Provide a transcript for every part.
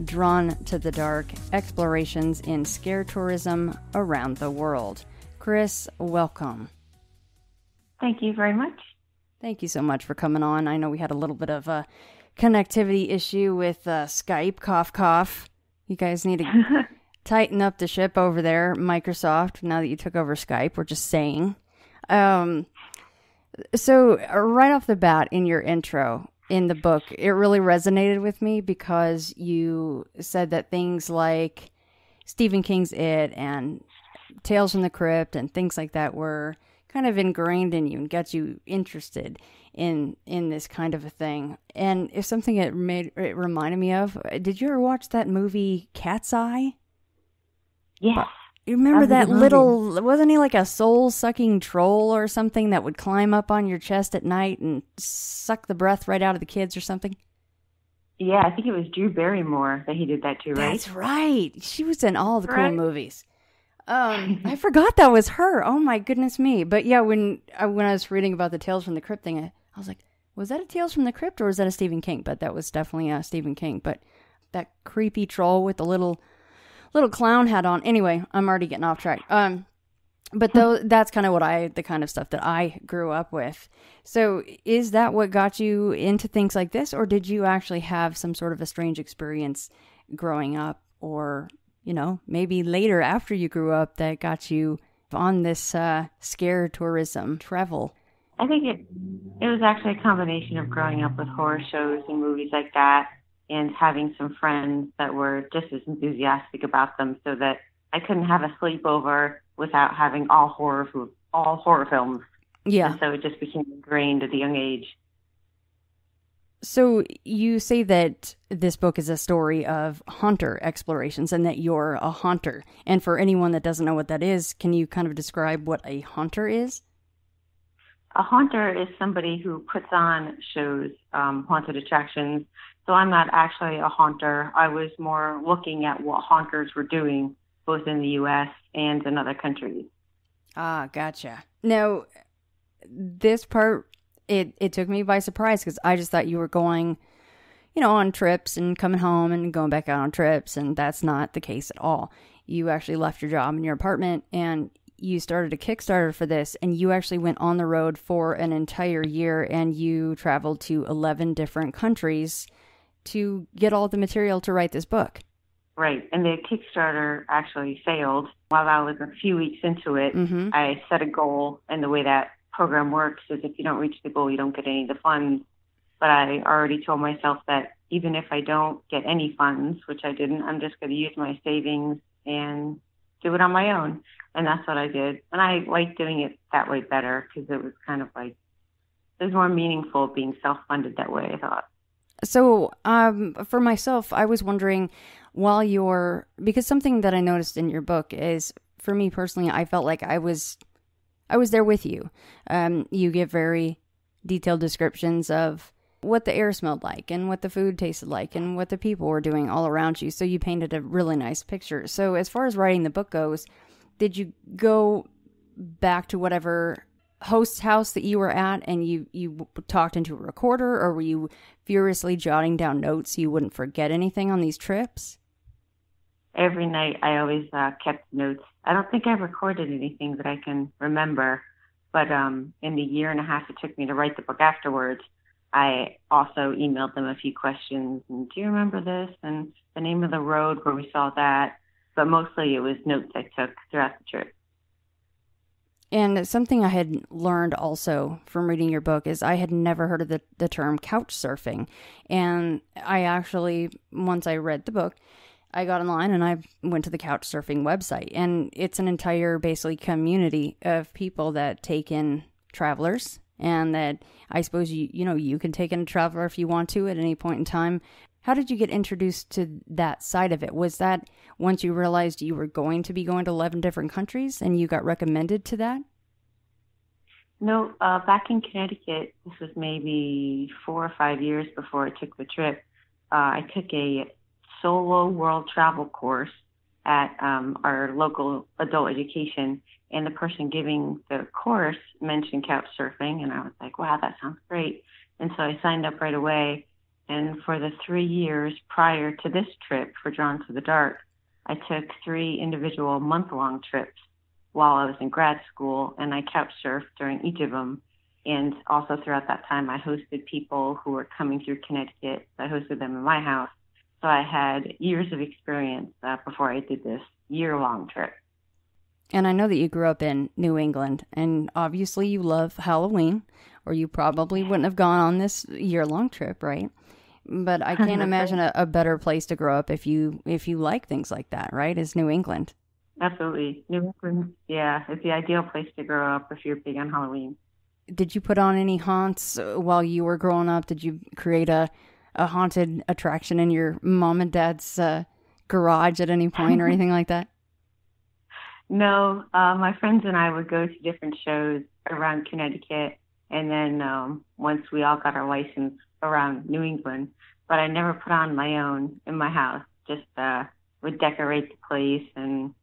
Drawn to the Dark, Explorations in Scare Tourism Around the World. Chris, welcome. Thank you very much. Thank you so much for coming on. I know we had a little bit of a connectivity issue with Skype, cough, cough. You guys need to tighten up the ship over there, Microsoft, now that you took over Skype. We're just saying. So right off the bat in your intro in the book, it really resonated with me because you said that things like Stephen King's It and Tales from the Crypt and things like that were kind of ingrained in you and got you interested in this kind of a thing. And it's something it reminded me of. Did you ever watch that movie Cat's Eye? Yes. You remember that little, wasn't he like a soul-sucking troll or something that would climb up on your chest at night and suck the breath right out of the kids or something? Yeah, I think it was Drew Barrymore that he did that too, right? That's right. She was in all the cool movies. I forgot that was her. Oh my goodness me. But yeah, when I was reading about the Tales from the Crypt thing, I was like, was that a Tales from the Crypt or was that a Stephen King? But that was definitely a Stephen King. But that creepy troll with the little clown hat on. Anyway, I'm already getting off track. But that's kind of the kind of stuff that I grew up with. So is that what got you into things like this? Or did you actually have some sort of a strange experience growing up, or, you know, maybe later after you grew up that got you on this scare tourism travel? I think it was actually a combination of growing up with horror shows and movies like that and having some friends that were just as enthusiastic about them, so that I couldn't have a sleepover without having all horror films. Yeah. And so it just became ingrained at a young age. So you say that this book is a story of haunter explorations and that you're a haunter. And for anyone that doesn't know what that is, can you kind of describe what a haunter is? A haunter is somebody who puts on shows, haunted attractions. So I'm not actually a haunter. I was more looking at what haunters were doing, both in the U.S. and in other countries. Ah, gotcha. Now, this part, it took me by surprise because I just thought you were going, you know, on trips and coming home and going back out on trips, and that's not the case at all. You actually left your job in your apartment and you started a Kickstarter for this, and you actually went on the road for an entire year and you traveled to 11 different countries to get all the material to write this book. Right. And the Kickstarter actually failed. While I was a few weeks into it, I set a goal, and the way that program works is if you don't reach the goal, you don't get any of the funds. But I already told myself that even if I don't get any funds, which I didn't, I'm just going to use my savings and do it on my own. And that's what I did. And I like doing it that way better because it was kind of like, it was more meaningful being self-funded that way, I thought. So for myself, I was wondering, because something that I noticed in your book is, for me personally, I felt like I was there with you. You give very detailed descriptions of what the air smelled like and what the food tasted like and what the people were doing all around you. So you painted a really nice picture. So as far as writing the book goes, did you go back to whatever host's house that you were at and you talked into a recorder, or were you furiously jotting down notes so you wouldn't forget anything on these trips? Every night I always kept notes. I don't think I recorded anything that I can remember, but in the year and a half it took me to write the book afterwards, I also emailed them a few questions. And do you remember this? And the name of the road where we saw that. But mostly it was notes I took throughout the trip. And something I had learned also from reading your book is I had never heard of the term couch surfing. And I actually, once I read the book, I got online and I went to the couch surfing website. And it's an entire, basically, community of people that take in travelers. And that I suppose, you can take in a traveler if you want to at any point in time. How did you get introduced to that side of it? Was that once you realized you were going to be going to 11 different countries and you got recommended to that? No, back in Connecticut, this was maybe 4 or 5 years before I took the trip. I took a solo world travel course at our local adult education, and the person giving the course mentioned couch surfing, and I was like, wow, that sounds great. And so I signed up right away. And for the 3 years prior to this trip for Drawn to the Dark, I took 3 individual month-long trips while I was in grad school, and I couch surfed during each of them. And also throughout that time, I hosted people who were coming through Connecticut. I hosted them in my house. So I had years of experience before I did this year-long trip. And I know that you grew up in New England, and obviously you love Halloween, or you probably wouldn't have gone on this year-long trip, right? But I can't imagine a better place to grow up if you like things like that, right? Is New England. Absolutely. New England, yeah, it's the ideal place to grow up if you're big on Halloween. Did you put on any haunts while you were growing up? Did you create a haunted attraction in your mom and dad's garage at any point or anything like that? No, my friends and I would go to different shows around Connecticut, and then once we all got our license around New England, but I never put on my own in my house. Just would decorate the place and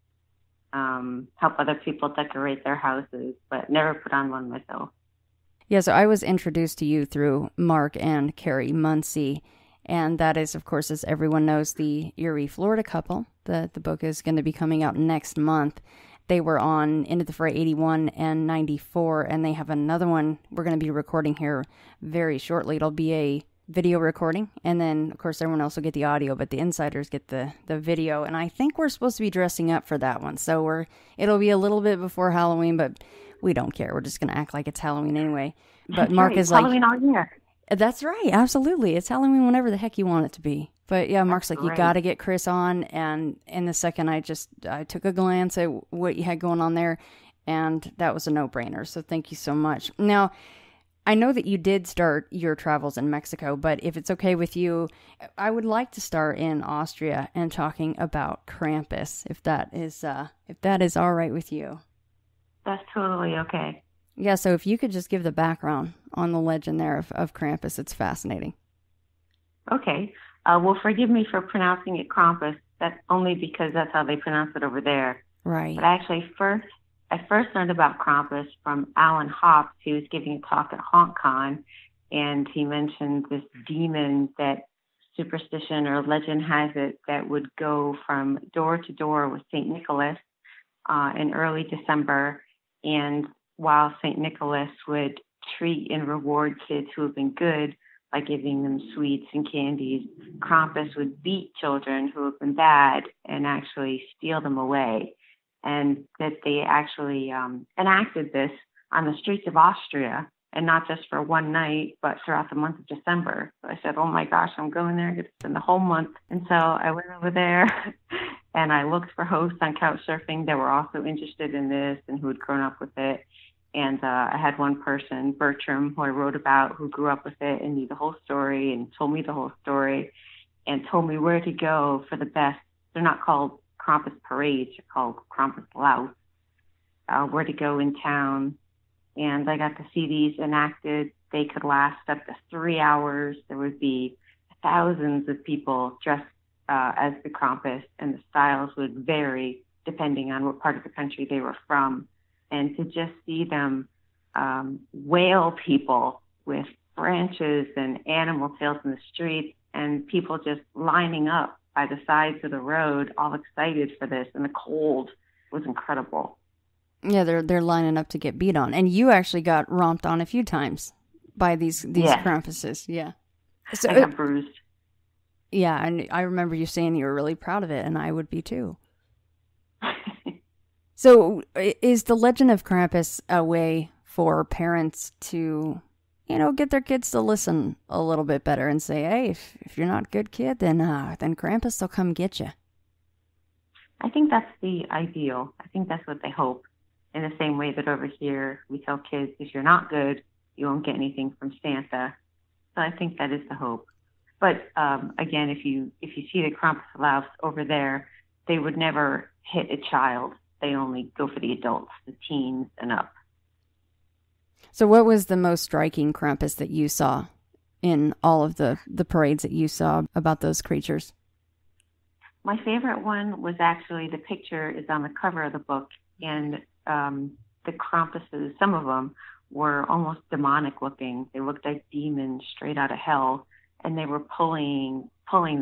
help other people decorate their houses, but never put on one myself. Yeah, so I was introduced to you through Mark and Carrie Muncie, and that is, of course, as everyone knows, the Erie, Florida couple. The book is going to be coming out next month. They were on Into the Fray 81 and 94, and they have another one we're going to be recording here very shortly. It'll be a video recording, and then, of course, everyone else will get the audio, but the insiders get the video, and I think we're supposed to be dressing up for that one, so it'll be a little bit before Halloween, but we don't care. We're just going to act like it's Halloween anyway. But Mark is like... Halloween all year. That's right. Absolutely. It's Halloween whenever the heck you want it to be. But yeah, Mark's like, you got to get Chris on. And in the second, I took a glance at what you had going on there, and that was a no-brainer. So thank you so much. Now, I know that you did start your travels in Mexico, but if it's okay with you, I would like to start in Austria and talking about Krampus, if that is all right with you. That's totally okay. Yeah, so if you could just give the background on the legend there of Krampus, it's fascinating. Okay. Well, forgive me for pronouncing it Krampus. That's only because that's how they pronounce it over there. Right. But actually, I first learned about Krampus from Alan Hopps. He was giving a talk at HauntCon, and he mentioned this demon that superstition or legend has it that would go from door to door with St. Nicholas in early December. And while St. Nicholas would treat and reward kids who have been good by giving them sweets and candies, Krampus would beat children who have been bad and actually steal them away. And that they actually enacted this on the streets of Austria, and not just for one night, but throughout the month of December. So I said, oh my gosh, I'm going there. I get to spend the whole month. And so I went over there and I looked for hosts on Couchsurfing that were also interested in this and who had grown up with it. And I had one person, Bertram, who I wrote about, who grew up with it and knew the whole story and told me the whole story and told me where to go for the best. They're not called Krampus parades, they're called Krampus louts, where to go in town. And I got to see these enacted. They could last up to 3 hours. There would be thousands of people dressed as the Krampus, and the styles would vary depending on what part of the country they were from. And to just see them whale people with branches and animal tails in the streets, and people just lining up by the sides of the road, all excited for this, and the cold was incredible. Yeah, they're lining up to get beat on, and you actually got romped on a few times by these Krampuses. Yeah, so I got bruised. Yeah, and I remember you saying you were really proud of it, and I would be too. So, is the legend of Krampus a way for parents to, get their kids to listen a little bit better and say, hey, if you're not a good kid, then Krampus will come get you? I think that's the ideal. I think that's what they hope. In the same way that over here we tell kids, if you're not good, you won't get anything from Santa. So I think that is the hope. But again, if you see the Krampus louts over there, they would never hit a child. They only go for the adults, the teens and up. So what was the most striking Krampus that you saw in all of the parades that you saw about those creatures? My favorite one was actually, the picture is on the cover of the book, and the Krampuses, some of them were almost demonic looking. They looked like demons straight out of hell. and they were pulling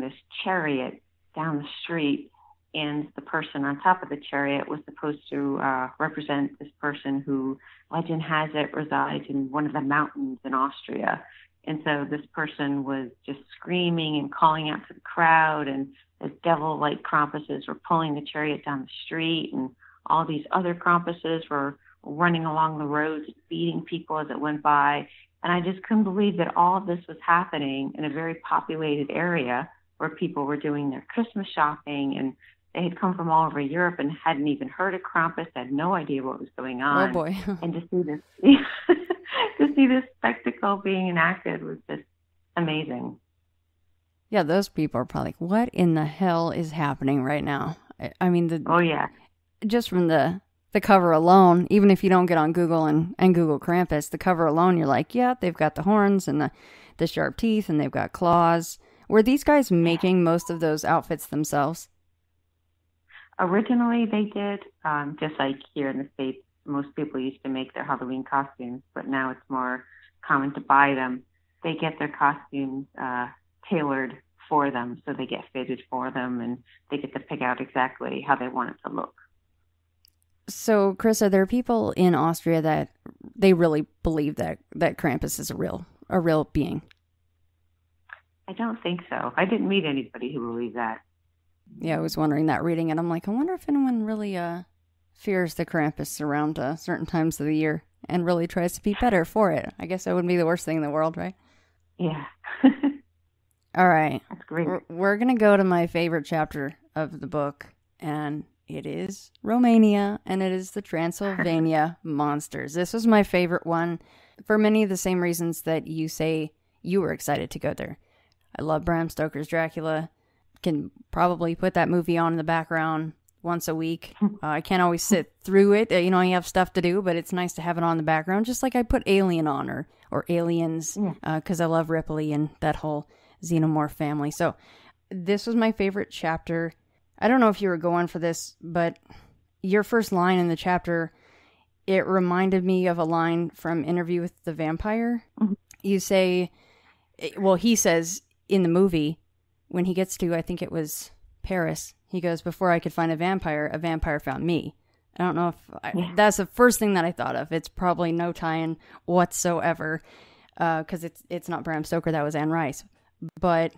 this chariot down the street, and the person on top of the chariot was supposed to represent this person who, legend has it, resides in one of the mountains in Austria. And so this person was just screaming and calling out to the crowd, and the devil-like Krampuses were pulling the chariot down the street, and all these other Krampuses were running along the roads, beating people as it went by. And I just couldn't believe that all of this was happening in a very populated area where people were doing their Christmas shopping, and they had come from all over Europe and hadn't even heard of Krampus, had no idea what was going on. Oh boy. And to see this spectacle being enacted was just amazing. Yeah, those people are probably like, what in the hell is happening right now? I mean, oh yeah, just from the cover alone, even if you don't get on Google and Google Krampus, the cover alone, you're like, yeah, they've got the horns and the sharp teeth, and they've got claws. Were these guys making most of those outfits themselves? Originally, they did. Just like here in the States, most people used to make their Halloween costumes, but now it's more common to buy them. They get their costumes tailored for them, so they get fitted for them, and they get to pick out exactly how they want it to look. So, Chris, are there people in Austria that they really believe that Krampus is a real being? I don't think so. I didn't meet anybody who believed that. Yeah, I was wondering that reading it. I'm like, I wonder if anyone really fears the Krampus around certain times of the year and really tries to be better for it. I guess that wouldn't be the worst thing in the world, right? Yeah. All right. That's great. We're going to go to my favorite chapter of the book, and it is Romania, and it is the Transylvania monsters. This was my favorite one for many of the same reasons that you say you were excited to go there. I love Bram Stoker's Dracula. Can probably put that movie on in the background once a week. I can't always sit through it. You know, I have stuff to do, but it's nice to have it on in the background, just like I put Alien on or Aliens, because I love Ripley and that whole xenomorph family. So this was my favorite chapter. I don't know if you were going for this, but your first line in the chapter, it reminded me of a line from Interview with the Vampire. Mm-hmm. You say, well, he says in the movie, when he gets to, I think it was Paris, he goes, before I could find a vampire found me. I don't know if that's the first thing that I thought of. It's probably no tie-in whatsoever, because it's not Bram Stoker, that was Anne Rice. But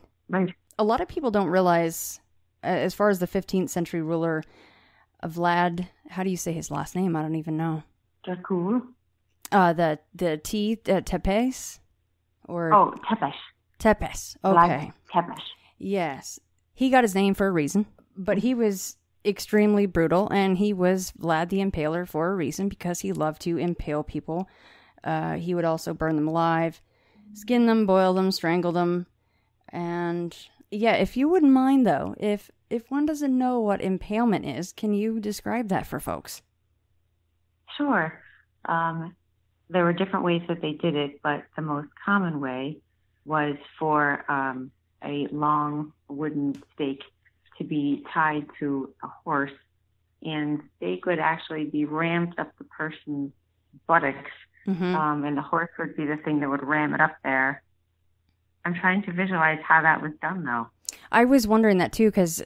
a lot of people don't realize, as far as the 15th century ruler, Vlad, how do you say his last name? I don't even know. Dracul. The T, Tepes? Or... Oh, Tepes. Tepes, okay. Vlad Tepes. Yes. He got his name for a reason, but he was extremely brutal, and he was Vlad the Impaler for a reason, because he loved to impale people. He would also burn them alive, skin them, boil them, strangle them. And yeah, if you wouldn't mind though, if one doesn't know what impalement is, can you describe that for folks? Sure. There were different ways that they did it, but the most common way was for a long wooden stake to be tied to a horse, and stake would actually be rammed up the person's buttocks, and the horse would be the thing that would ram it up there. I'm trying to visualize how that was done, though. I was wondering that too, because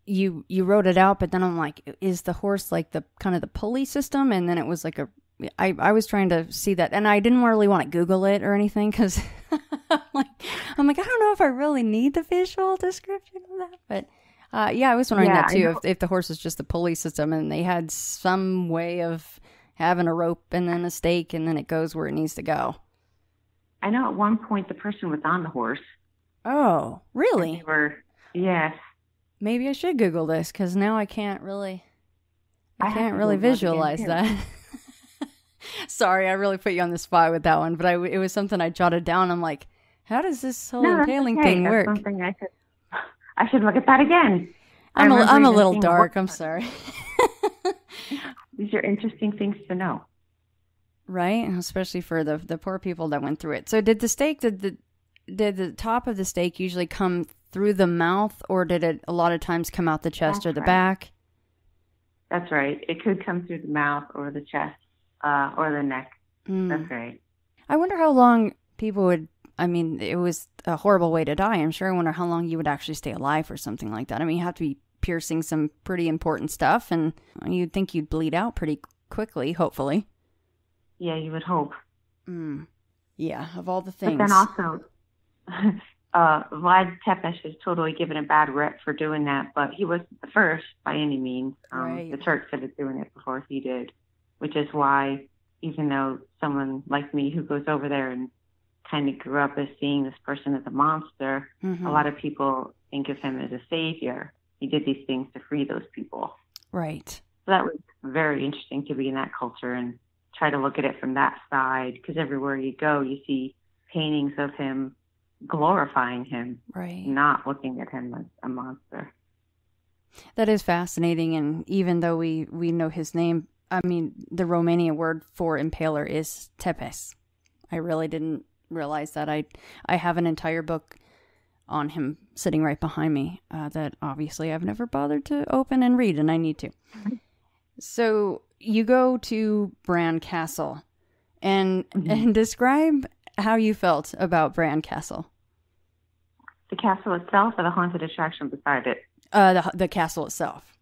you wrote it out, but then I'm like, is the horse like the kind of the pulley system? And then it was like I was trying to see that, and I didn't really want to Google it or anything, because I'm like, I don't know if I really need the visual description of that. But yeah, I was wondering that too, if the horse is just the pulley system, and they had some way of having a rope and then a stake, and then it goes where it needs to go. I know at one point the person was on the horse. Oh, really? Yes. Maybe I should Google this, because now I can't really visualize that. Sorry, I really put you on the spot with that one, but it was something I jotted down. I'm like, how does this whole impaling thing work? That's something I should look at that again. I'm a little dark. I'm sorry. These are interesting things to know. Right? Especially for the poor people that went through it. So did the stake, did the top of the stake usually come through the mouth, or did it a lot of times come out the chest or the back? That's right. It could come through the mouth or the chest or the neck. That's right. I wonder how long people would I mean, it was a horrible way to die. I'm sure I wonder how long you would actually stay alive or something like that. I mean, you have to be piercing some pretty important stuff, and you'd think you'd bleed out pretty quickly, hopefully. Yeah, you would hope. Yeah, of all the things. But then also, Vlad Tepes is totally given a bad rep for doing that, but he wasn't the first by any means. Right. The Turks started doing it before he did, which is why, even though someone like me who goes over there and kind of grew up as seeing this person as a monster, a lot of people think of him as a savior. He did these things to free those people. Right. So that was very interesting to be in that culture and try to look at it from that side, because everywhere you go, you see paintings of him glorifying him, right, not looking at him as a monster. That is fascinating, and even though we know his name, I mean, the Romanian word for impaler is tepes. I really didn't realize that. I have an entire book on him sitting right behind me that obviously I've never bothered to open and read, and I need to. So you go to Bran Castle and describe how you felt about Bran Castle. The castle itself or the haunted attraction beside it? The castle itself.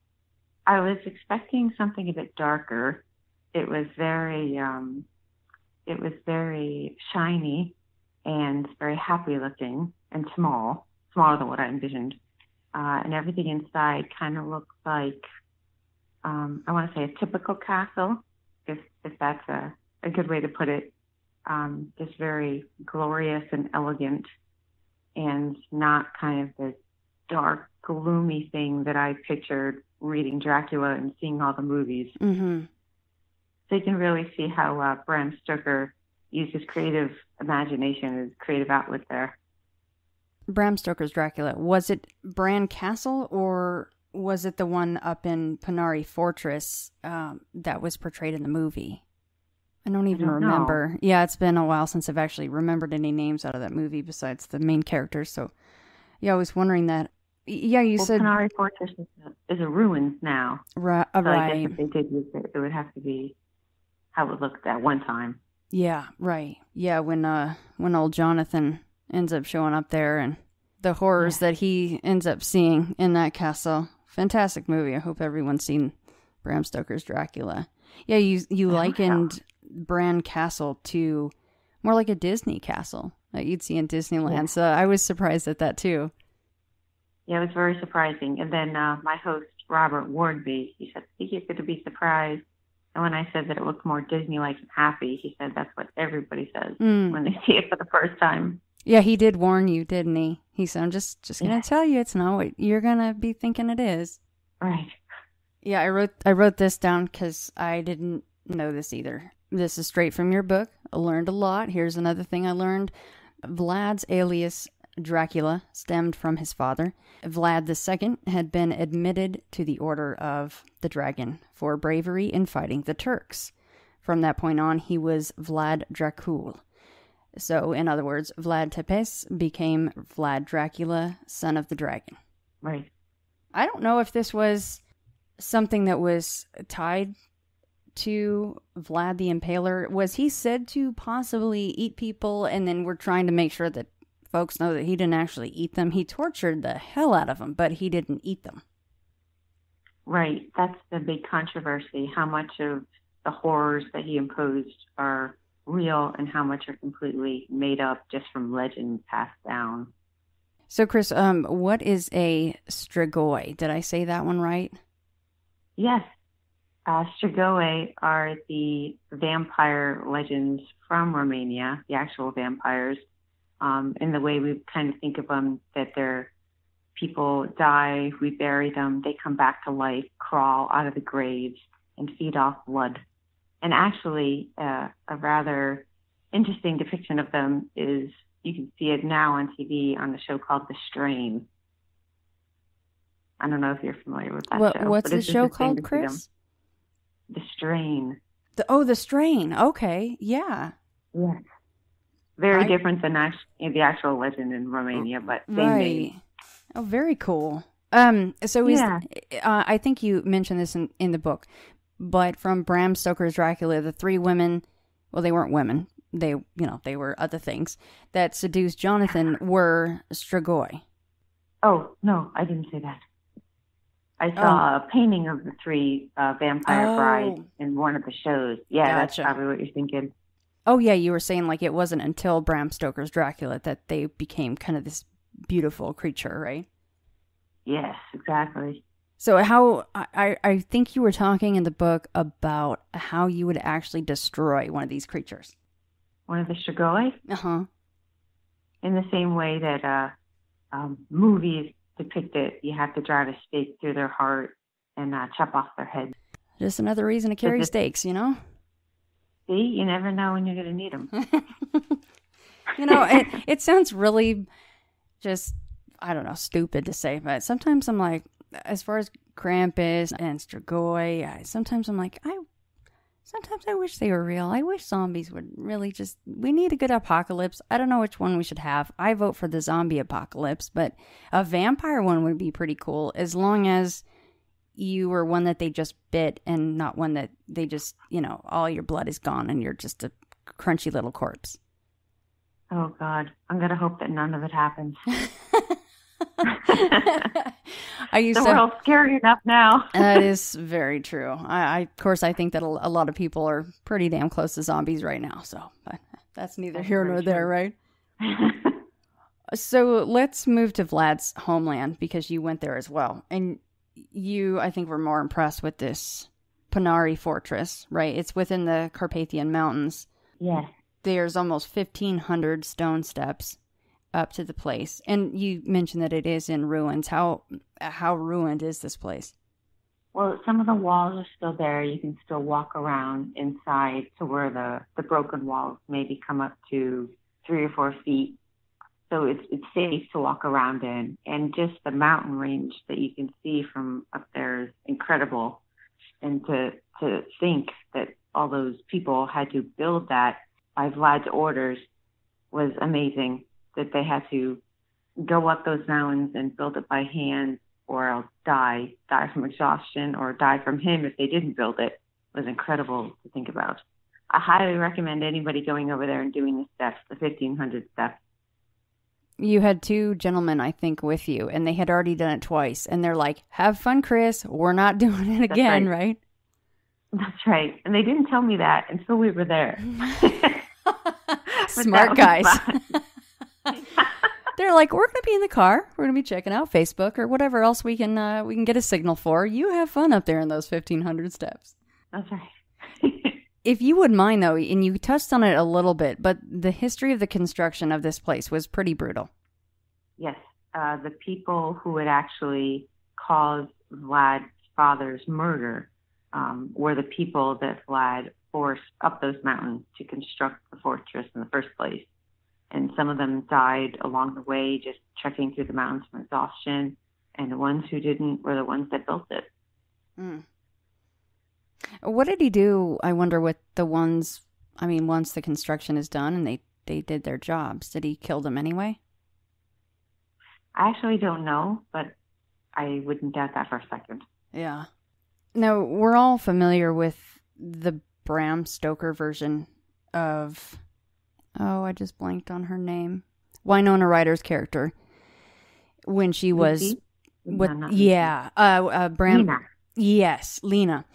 I was expecting something a bit darker. It was very shiny and very happy looking and smaller than what I envisioned. And everything inside kind of looks like, I want to say a typical castle, if that's a good way to put it. Just very glorious and elegant, and not kind of the dark, gloomy thing that I pictured reading Dracula and seeing all the movies. So you can really see how Bram Stoker used his creative imagination, his creative outlet there. Bram Stoker's Dracula, was it Bran Castle, or was it the one up in Panari Fortress that was portrayed in the movie? I don't even remember. Know. Yeah, it's been a while since I've actually remembered any names out of that movie besides the main characters. So, yeah, I was wondering that. Yeah, you said Panari Fortress is a ruin now. Right. So I guess if they did use it, it would have to be how it looked at one time. Yeah, right. Yeah, when old Jonathan ends up showing up there and the horrors that he ends up seeing in that castle. Fantastic movie. I hope everyone's seen Bram Stoker's Dracula. Yeah, you likened Bran Castle to more like a Disney castle that you'd see in Disneyland. Yeah. So I was surprised at that too. Yeah, it was very surprising. And then my host, Robert, warned me. He said, I think you're going to be surprised. And when I said that it looked more Disney-like and happy, he said that's what everybody says when they see it for the first time. Yeah, he did warn you, didn't he? He said, I'm just going to tell you it's not what you're going to be thinking it is. Right. Yeah, I wrote this down because I didn't know this either. This is straight from your book. I learned a lot. Here's another thing I learned. Vlad's alias Dracula stemmed from his father. Vlad II had been admitted to the Order of the Dragon for bravery in fighting the Turks. From that point on, he was Vlad Dracul. So, in other words, Vlad Tepes became Vlad Dracula, son of the dragon. Right. I don't know if this was something that was tied to Vlad the Impaler. Was he said to possibly eat people, and then we're trying to make sure that folks know that he didn't actually eat them? He tortured the hell out of them, but he didn't eat them. Right. That's the big controversy. How much of the horrors that he imposed are real and how much are completely made up just from legend passed down. So, Chris, what is a strigoi? Did I say that one right? Yes. Strigoi are the vampire legends from Romania, the actual vampires. In the way we kind of think of them, that they're people die, we bury them, they come back to life, crawl out of the graves, and feed off blood. And actually, a rather interesting depiction of them is, you can see it now on TV on the show called The Strain. I don't know if you're familiar with that show. What's the show called, Chris? The Strain. The Strain. Okay, yeah. Yes. Very different than the actual legend in Romania, but same name. Oh, very cool. So I think you mentioned this in the book, but from Bram Stoker's Dracula, the three women, well, they weren't women. they were other things that seduced Jonathan were strigoi. Oh, no, I didn't say that. I saw a painting of the three vampire brides in one of the shows. Yeah, gotcha. That's probably what you're thinking. Oh, yeah, you were saying like it wasn't until Bram Stoker's Dracula that they became kind of this beautiful creature, right? Yes, exactly. So I think you were talking in the book about how you would actually destroy one of these creatures. One of the strigoi? Uh-huh. In the same way that movies depict it, you have to drive a stake through their heart and chop off their head. Just another reason to carry stakes, you know? See, you never know when you're going to need them. It sounds really just, I don't know, stupid to say, but sometimes I'm like, as far as Krampus and strigoi, sometimes I'm like, sometimes I wish they were real. I wish zombies would really we need a good apocalypse. I don't know which one we should have. I vote for the zombie apocalypse, but a vampire one would be pretty cool as long as you were one that they just bit and not one that they just, all your blood is gone and you're just a crunchy little corpse. Oh, God. I'm going to hope that none of it happens. The world's scary enough now. That is very true. Of course, I think that a lot of people are pretty damn close to zombies right now. So but that's neither here nor there, right? So let's move to Vlad's homeland because you went there as well. And you, I think, were more impressed with this Panari fortress, right? It's within the Carpathian Mountains. Yes. There's almost 1,500 stone steps up to the place. And you mentioned that it is in ruins. How ruined is this place? Well, some of the walls are still there. You can still walk around inside to where the broken walls maybe come up to 3 or 4 feet. So it's safe to walk around in. And just the mountain range that you can see from up there is incredible. And to think that all those people had to build that by Vlad's orders was amazing. That they had to go up those mountains and build it by hand or else die from exhaustion or die from him if they didn't build it. It was incredible to think about. I highly recommend anybody going over there and doing the steps, the 1,500 steps. You had 2 gentlemen, I think, with you, and they had already done it twice. And they're like, have fun, Chris. We're not doing it again, right? That's right. And they didn't tell me that until we were there. Smart guys. They're like, we're going to be in the car. We're going to be checking out Facebook or whatever else we can get a signal for. You have fun up there in those 1,500 steps. That's right. If you wouldn't mind, though, and you touched on it a little bit, but the history of the construction of this place was pretty brutal. Yes. The people who had actually caused Vlad's father's murder were the people that Vlad forced up those mountains to construct the fortress in the first place. And some of them died along the way, just trekking through the mountains from exhaustion. And the ones who didn't were the ones that built it. Mm. What did he do, I wonder, with the ones, once the construction is done and they did their jobs? Did he kill them anyway? I actually don't know, but I wouldn't doubt that for a second. Yeah. Now, we're all familiar with the Bram Stoker version of... Oh, I just blanked on her name. Winona Ryder's character. When she was... Bram... Lena. Yes, Lena.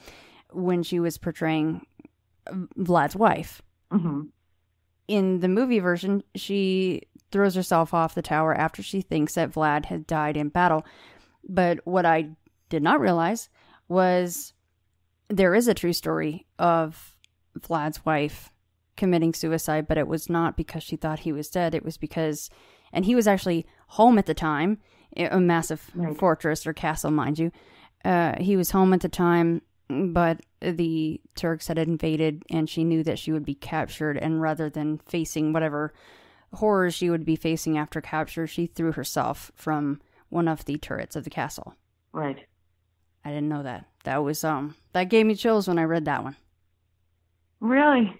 When she was portraying Vlad's wife. Mm-hmm. In the movie version, she throws herself off the tower after she thinks that Vlad had died in battle. But what I did not realize was there is a true story of Vlad's wife committing suicide, but it was not because she thought he was dead. It was because, and he was actually home at the time, a massive fortress or castle, mind you. He was home at the time, but the Turks had invaded and she knew that she would be captured, and rather than facing whatever horrors she would be facing after capture, she threw herself from one of the turrets of the castle. Right. I didn't know that. That was that gave me chills when I read that one. Really?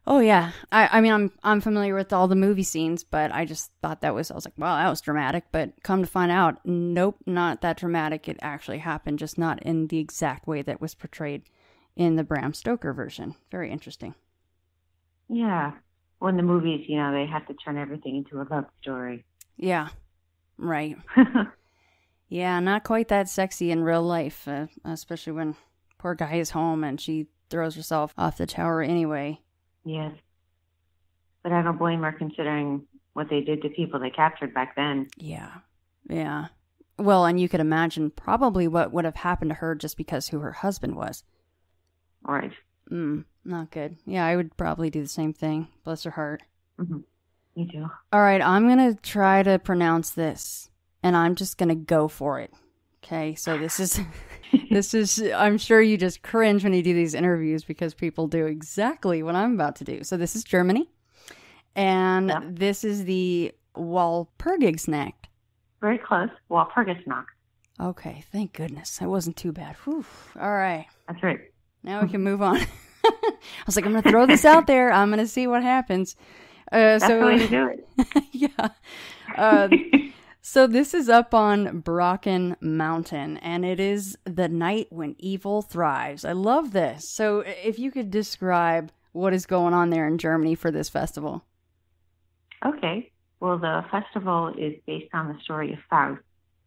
Oh yeah. I'm familiar with all the movie scenes, but I just thought I was like, wow, that was dramatic. But come to find out, nope, not that dramatic. It actually happened, just not in the exact way that was portrayed in the Bram Stoker version. Very interesting. Yeah. Well, in the movies, they have to turn everything into a love story. Yeah, right. Yeah, not quite that sexy in real life, especially when poor guy is home and she throws herself off the tower anyway. Yes. But I don't blame her considering what they did to people they captured back then. Yeah. Well, and you could imagine probably what would have happened to her just because who her husband was. Right. Not good. Yeah, I would probably do the same thing. Bless her heart. Mm-hmm. Me too. All right, I'm going to try to pronounce this, and I'm just going to go for it. Okay, so this is, I'm sure you just cringe when you do these interviews because people do exactly what I'm about to do. So this is Germany, and This is the Walpurgisnacht. Very close. Walpurgisnacht. Okay, thank goodness. That wasn't too bad. Whew. All right. That's right. Now we can move on. I was like, I'm going to throw this out there. I'm going to see what happens. That's the way to do it. Yeah. So this is up on Brocken Mountain, and it is the night when evil thrives. I love this. So if you could describe what is going on there in Germany for this festival. Okay. Well, the festival is based on the story of Faust,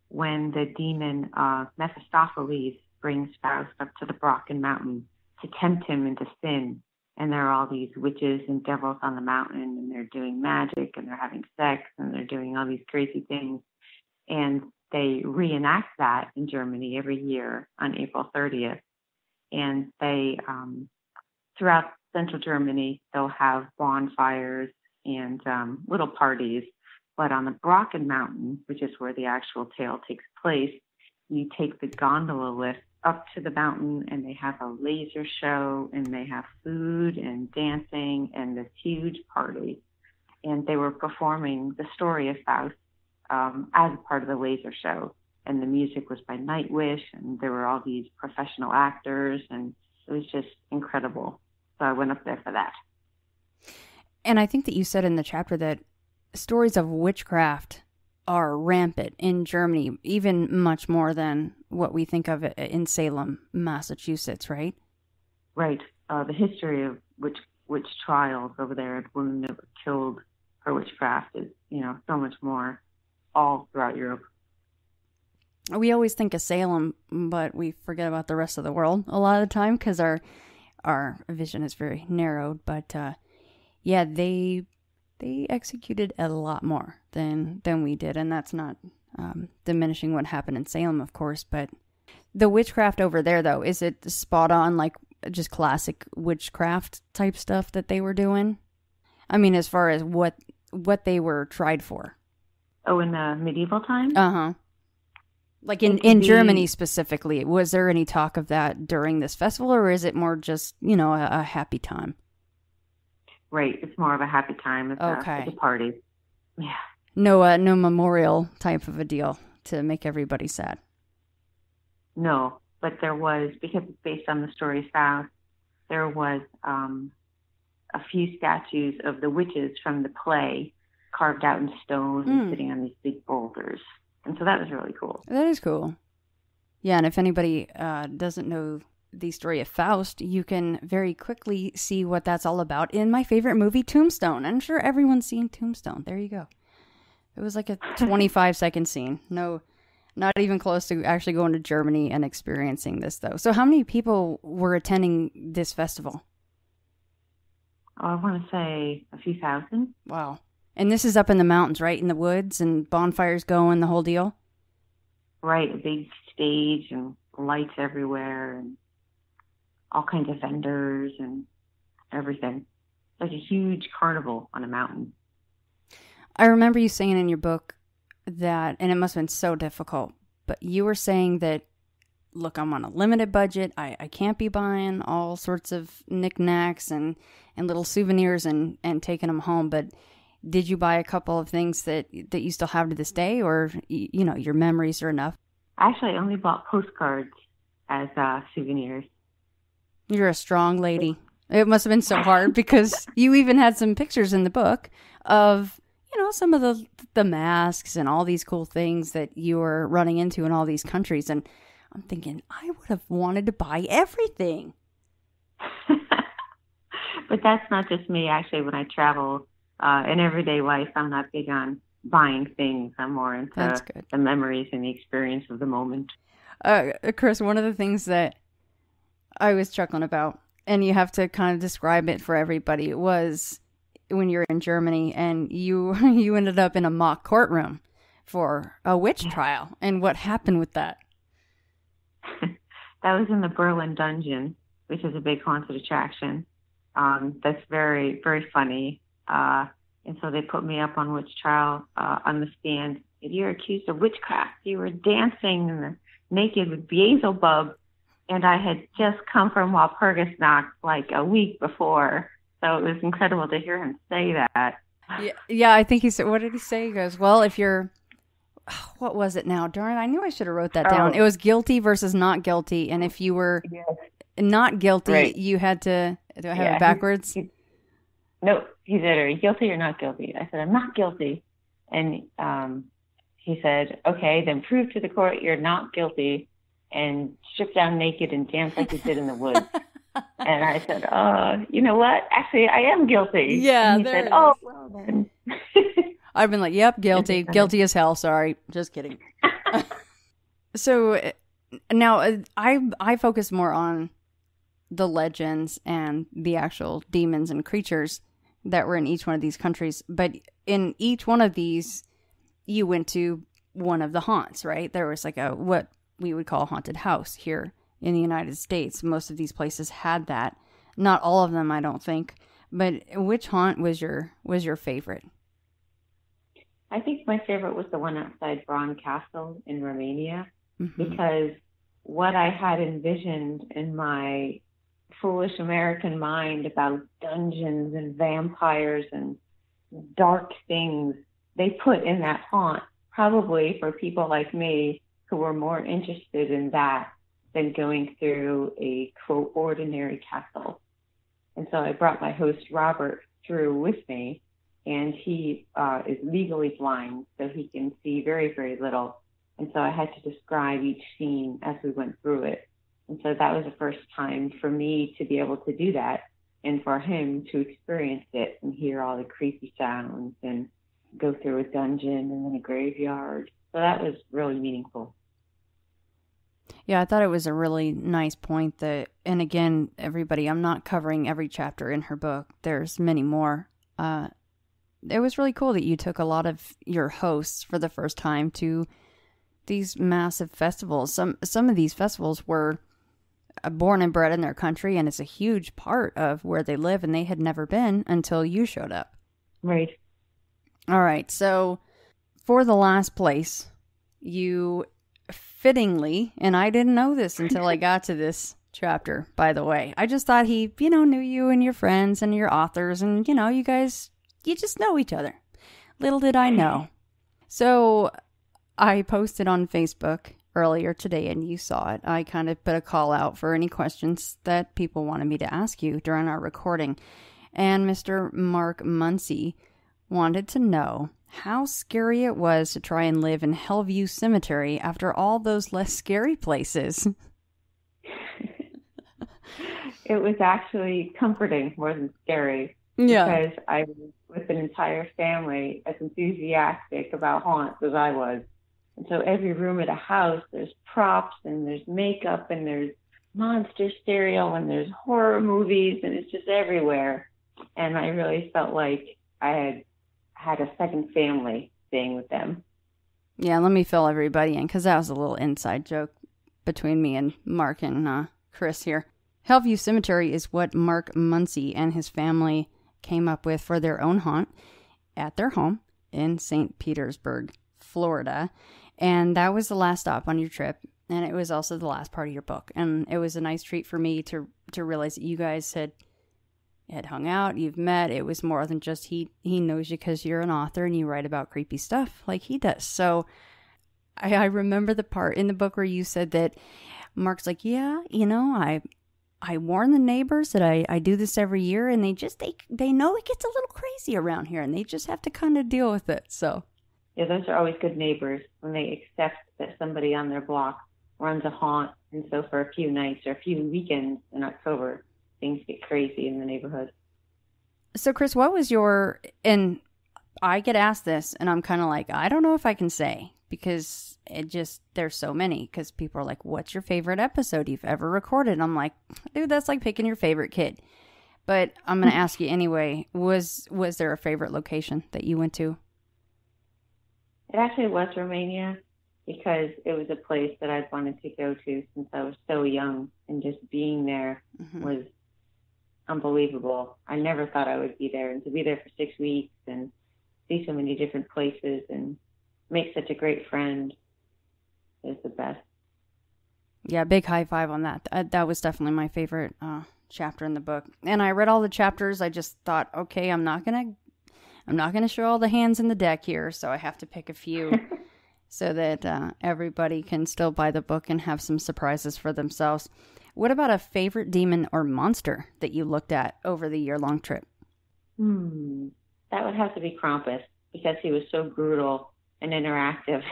when the demon Mephistopheles brings Faust up to the Brocken Mountain to tempt him into sin. And there are all these witches and devils on the mountain, and they're doing magic, and they're having sex, and they're doing all these crazy things. And they reenact that in Germany every year on April 30th. And they, throughout central Germany, they'll have bonfires and little parties. But on the Brocken Mountain, which is where the actual tale takes place, you take the gondola lift up to the mountain, and they have a laser show, and they have food and dancing and this huge party. And they were performing the story of Faust as a part of the laser show. And the music was by Nightwish, and there were all these professional actors, and it was just incredible. So I went up there for that. And I think that you said in the chapter that stories of witchcraft are rampant in Germany, even much more than what we think of in Salem, Massachusetts, right? Right. The history of witch trials over there of women that were killed for witchcraft is, so much more all throughout Europe. We always think of Salem, but we forget about the rest of the world a lot of the time because our vision is very narrowed. But they executed a lot more than we did, and that's not diminishing what happened in Salem, of course. But the witchcraft over there, though, is it spot on, like just classic witchcraft type stuff that they were doing? I mean, as far as what they were tried for. Oh, in the medieval times? Uh-huh. Like in Germany specifically, was there any talk of that during this festival, or is it more just, a happy time? Right. It's more of a happy time. It's a party. Yeah. No memorial type of a deal to make everybody sad. No, but there was, because it's based on the story of Faust, there was a few statues of the witches from the play carved out in stone and sitting on these big boulders. And so that was really cool. That is cool. Yeah, and if anybody doesn't know the story of Faust, you can very quickly see what that's all about in my favorite movie, Tombstone. I'm sure everyone's seen Tombstone. There you go. It was like a 25-second scene. No, not even close to actually going to Germany and experiencing this, though. So how many people were attending this festival? Oh, I want to say a few thousand. Wow. And this is up in the mountains, right? In the woods and bonfires going, the whole deal? Right. A big stage and lights everywhere and all kinds of vendors and everything. Like a huge carnival on a mountain. I remember you saying in your book that, and it must have been so difficult, but you were saying that, look, I'm on a limited budget. I can't be buying all sorts of knickknacks and little souvenirs and taking them home. But did you buy a couple of things that you still have to this day, or, your memories are enough? Actually, I only bought postcards as souvenirs. You're a strong lady. It must have been so hard because you even had some pictures in the book of, some of the masks and all these cool things that you were running into in all these countries. And I'm thinking, I would have wanted to buy everything. But that's not just me. Actually, when I travel in everyday life, I'm not big on buying things. I'm more into the memories and the experience of the moment. Chris, one of the things that I was chuckling about, and you have to kind of describe it for everybody, was when you're in Germany and you ended up in a mock courtroom for a witch trial. And what happened with that? That was in the Berlin dungeon, which is a big haunted attraction. That's very, very funny. And so they put me up on witch trial on the stand. You're accused of witchcraft. You were dancing naked with Beelzebub. And I had just come from Walpurgisnacht like a week before. So it was incredible to hear him say that. Yeah, I think he said, what did he say? He goes, well, if you're, what was it now? Darn, I knew I should have wrote that down. It was guilty versus not guilty. And if you were not guilty, you had to, do I have it backwards? No, he said, are you guilty or not guilty? I said, I'm not guilty. And he said, okay, then prove to the court you're not guilty and strip down naked and dance like you did in the woods. And I said, you know what? Actually, I am guilty. Yeah. And he said, oh, well then. I've been like, yep, guilty. Guilty as hell. Sorry. Just kidding. So now I focus more on the legends and the actual demons and creatures that were in each one of these countries. But in each one of these, you went to one of the haunts, right? There was like what we would call a haunted house here in the United States. Most of these places had that. Not all of them, I don't think. But which haunt was your favorite? I think my favorite was the one outside Braun Castle in Romania, because what I had envisioned in my foolish American mind about dungeons and vampires and dark things, they put in that haunt, probably for people like me who were more interested in that than going through a, quote, ordinary castle. And so I brought my host, Robert, through with me, and he is legally blind, so he can see very, very little. And so I had to describe each scene as we went through it. And so that was the first time for me to be able to do that, and for him to experience it and hear all the creepy sounds and go through a dungeon and then a graveyard. So that was really meaningful. Yeah, I thought it was a really nice point that, and again, everybody, I'm not covering every chapter in her book. There's many more. It was really cool that you took a lot of your hosts for the first time to these massive festivals. Some of these festivals were born and bred in their country, and it's a huge part of where they live, and they had never been until you showed up. Right. All right, so for the last place, you fittingly, and I didn't know this until I got to this chapter, by the way. I just thought he, knew you and your friends and your authors, and, you guys, you just know each other. Little did I know. So I posted on Facebook earlier today, and you saw it. I kind of put a call out for any questions that people wanted me to ask you during our recording. And Mr. Mark Muncie wanted to know how scary it was to try and live in Hellview Cemetery after all those less scary places. It was actually comforting more than scary. Yeah. Because I was with an entire family as enthusiastic about haunts as I was. And so every room at a house, there's props and there's makeup and there's monster stereo and there's horror movies, and it's just everywhere. And I really felt like I had a second family staying with them. Yeah, let me fill everybody in, because that was a little inside joke between me and Mark and Chris here. Hellview Cemetery is what Mark Muncie and his family came up with for their own haunt at their home in St. Petersburg, Florida. And that was the last stop on your trip. And it was also the last part of your book. And it was a nice treat for me to realize that you guys had hung out, you've met. It was more than just he knows you because you're an author and you write about creepy stuff like he does. So I remember the part in the book where you said that Mark's like, yeah, I warn the neighbors that I do this every year, and they know it gets a little crazy around here, and they just have to kind of deal with it. So yeah, those are always good neighbors when they accept that somebody on their block runs a haunt. And so for a few nights or a few weekends in October, things get crazy in the neighborhood. So, Chris, what was and I get asked this, and I'm kind of like, I don't know if I can say, because there's so many, because people are like, what's your favorite episode you've ever recorded? And I'm like, dude, that's like picking your favorite kid. But I'm going to ask you anyway, was there a favorite location that you went to? It actually was Romania, because it was a place that I'd wanted to go to since I was so young, and just being there was unbelievable. I never thought I would be there, and to be there for 6 weeks and see so many different places and make such a great friend is the best. Yeah, big high five on that. That was definitely my favorite chapter in the book. And I read all the chapters. I just thought, okay, I'm not gonna show all the hands in the deck here, so I have to pick a few so that everybody can still buy the book and have some surprises for themselves. What about a favorite demon or monster that you looked at over the year-long trip? That would have to be Krampus, because he was so brutal and interactive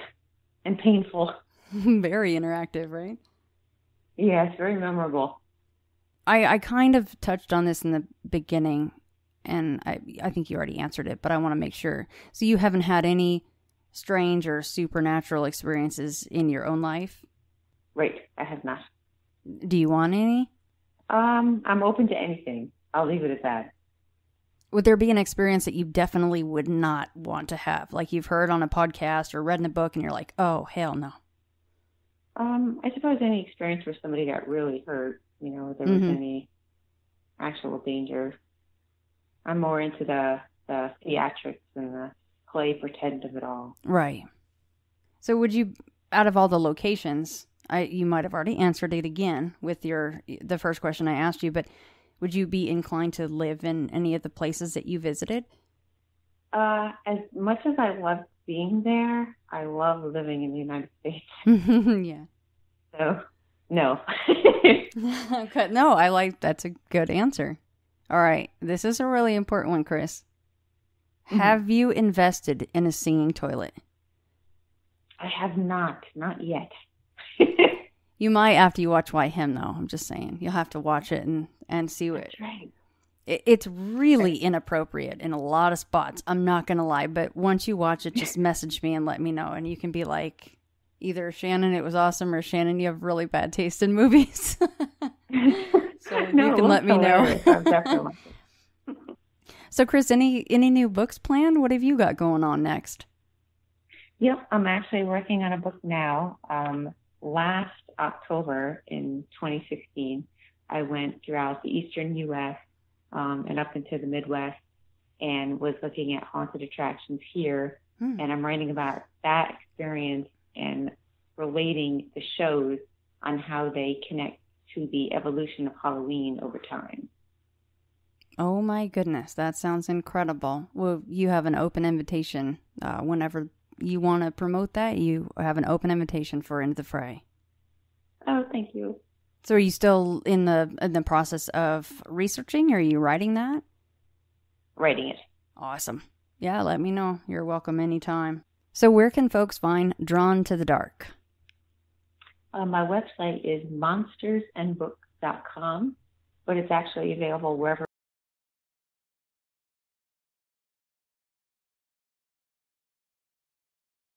and painful. Very interactive, right? Yes, very memorable. I kind of touched on this in the beginning, and I think you already answered it, but I want to make sure. So you haven't had any strange or supernatural experiences in your own life? Right, I have not. Do you want any? I'm open to anything. I'll leave it at that. Would there be an experience that you definitely would not want to have? Like you've heard on a podcast or read in a book and you're like, oh, hell no. I suppose any experience where somebody got really hurt, there was any actual danger. I'm more into the theatrics and the play pretend of it all. Right. So would you, out of all the locations, you might have already answered it again with the first question I asked you, but would you be inclined to live in any of the places that you visited? As much as I love being there, I love living in the United States. Yeah. So, no. Okay. No, that's a good answer. All right. This is a really important one, Chris. Have you invested in a singing toilet? I have not yet. You might after you watch Why Him, though. I'm just saying. You'll have to watch it and see it. That's right. It's really inappropriate in a lot of spots. I'm not going to lie. But once you watch it, just message me and let me know. And you can be like, either Shannon, it was awesome, or Shannon, you have really bad taste in movies. So you can let me know. Definitely. So, Chris, any new books planned? What have you got going on next? Yep, I'm actually working on a book now. Last October in 2016, I went throughout the eastern U.S. And up into the Midwest and was looking at haunted attractions here. And I'm writing about that experience and relating the shows on how they connect to the evolution of Halloween over time. Oh my goodness, that sounds incredible. Well, you have an open invitation. Whenever you want to promote that, you have an open invitation for Into the Fray. Oh, thank you. So are you still in the process of researching, or are you writing that? Writing it. Awesome. Yeah, let me know. You're welcome anytime. So where can folks find Drawn to the Dark? My website is monstersandbooks.com, but it's actually available wherever